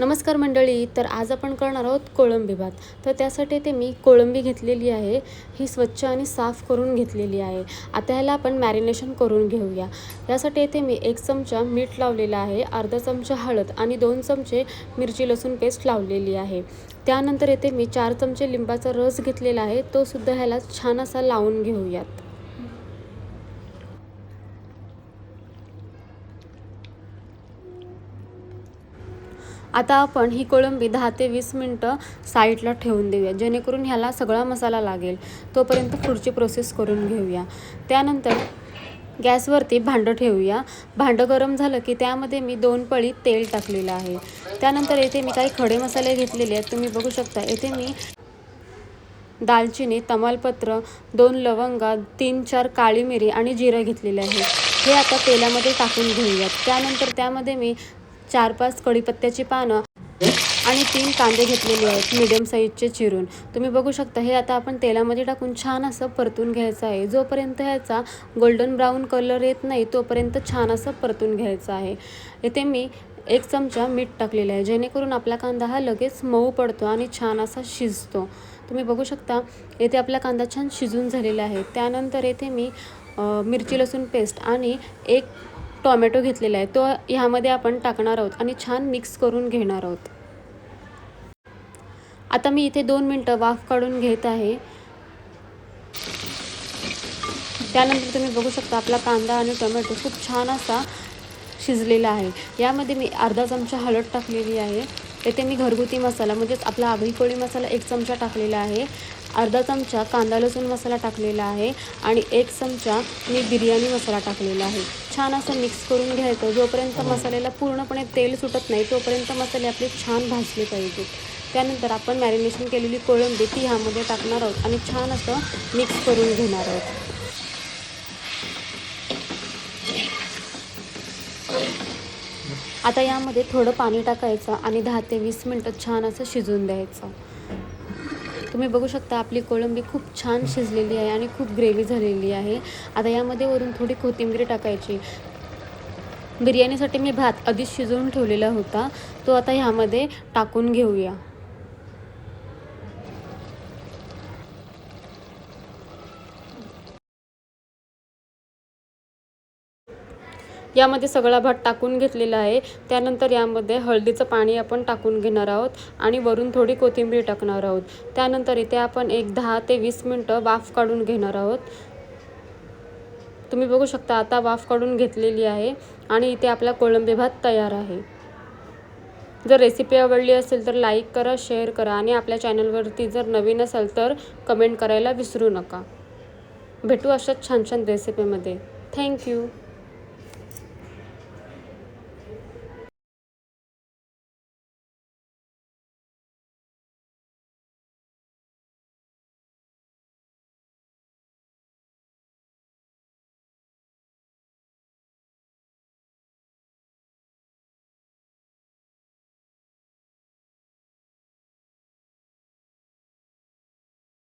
नमस्कार मंडळी. तर आज आपण करणार आहोत कोळंबी भात. तर त्यासाठी ते मी कोळंबी घेतलेली आहे. ही स्वच्छ आणि साफ करून घेतलेली आहे. आता ह्याला आपण मॅरिनेशन करून घेऊया. यासाठी येथे मी 1 चमचा मीठ लावलेला आहे, अर्धा चमचा हळद आणि 2 चमचे मिरची लसूण पेस्ट लावलेली आहे. त्यानंतर येथे मी 4 चमचे लिंबाचा रस घेतलेला आहे, तो सुद्धा ह्याला छान असा लावून घेऊयात. आता आपण ही कोळंबी 10 ते 20 मिनटं साईडला ठेवून देऊया, जेणेकरून ह्याला सगळा मसाला लागेल. तोपर्यंत पुढची प्रोसेस करून घेऊया. त्यानंतर गॅसवरती भांडं ठेवूया. भांडं गरम झालं की त्यामध्ये मी 2 पळी तेल टाकलेलं आहे. त्यानंतर येथे मी काही खडे मसाले घेतलेले आहेत, तुम्ही बघू शकता. येथे मी दालचिनी, तमालपत्र, 2 लवंगा, 3-4 काळी मिरी आणि जिरं घेतलेले आहे. हे आता तेलामध्ये टाकून घेऊयात. त्यानंतर त्यामध्ये मी 4-5 कढीपत्त्याची पानं आणि 3 कांदे घेतलेले आहेत मीडियम साईजचे चिरून. तुम्ही बघू शकता. हे आता आपण तेलामध्ये टाकून छान असं परतून घ्यायचं आहे. जोपर्यंत ह्याचा गोल्डन ब्राऊन कलर येत नाही तोपर्यंत छान असं परतून घ्यायचं आहे. इथे मी 1 चमचा मीठ टाकलेलं आहे, जेणेकरून आपला कांदा हा लगेच मऊ पडतो आणि छान असा शिजतो. तुम्ही बघू शकता. येथे आपला कांदा छान शिजून झालेला आहे. त्यानंतर येथे मी मिरची लसूण पेस्ट आणि 1 टोमॅटो घेतलेला आहे, तो ह्यामध्ये आपण टाकणार आहोत आणि छान मिक्स करून घेणार आहोत. आता मी इथे 2 मिनटं वाफ काढून घेत आहे. त्यानंतर तुम्ही बघू शकता आपला कांदा आणि टोमॅटो खूप छान असा शिजलेला आहे. यामध्ये मी अर्धा चमचा हळद टाकलेली आहे. येथे मी घरगुती मसाला म्हणजेच आपला आगरी कोळी मसाला 1 चमचा टाकलेला आहे. अर्धा चमचा कांदा लसूण मसाला टाकलेला आहे आणि 1 चमचा मी बिर्याणी मसाला टाकलेला आहे. छान असं मिक्स करून घ्यायचं. जोपर्यंत मसाल्याला पूर्णपणे तेल सुटत नाही तोपर्यंत मसाले आपले छान भाजले पाहिजेत. त्यानंतर आपण मॅरिनेशन केलेली कोळंबी ती ह्यामध्ये टाकणार आहोत आणि छान असं मिक्स करून घेणार आहोत. आता यामध्ये थोडं पाणी टाकायचं आणि 10 ते 20 मिनटं छान असं शिजून द्यायचं. तुम्ही बघू शकता आपली कोळंबी खूप छान शिजलेली आहे आणि खूप ग्रेव्ही झालेली आहे. आता यामध्ये वरून थोडी कोथिंबीर टाकायची. बिर्याणीसाठी मी भात आधीच शिजवून ठेवलेला होता, तो आता ह्यामध्ये टाकून घेऊया. यामध्ये सगळा भात टाकून घेतलेला आहे. त्यानंतर यामध्ये हळदीचं पाणी आपण टाकून घेणार आहोत आणि वरून थोडी कोथिंबीर टाकणार आहोत. त्यानंतर इथे आपण 10 ते 20 मिनटं वाफ काढून घेणार आहोत. तुम्ही बघू शकता आता वाफ काढून घेतलेली आहे आणि इथे आपला कोळंबी भात तयार आहे. जर रेसिपी आवडली असेल तर लाईक करा, शेअर करा आणि आपल्या चॅनलवरती जर नवीन असाल तर कमेंट करायला विसरू नका. भेटू अशाच छान छान रेसिपीमध्ये. थँक्यू.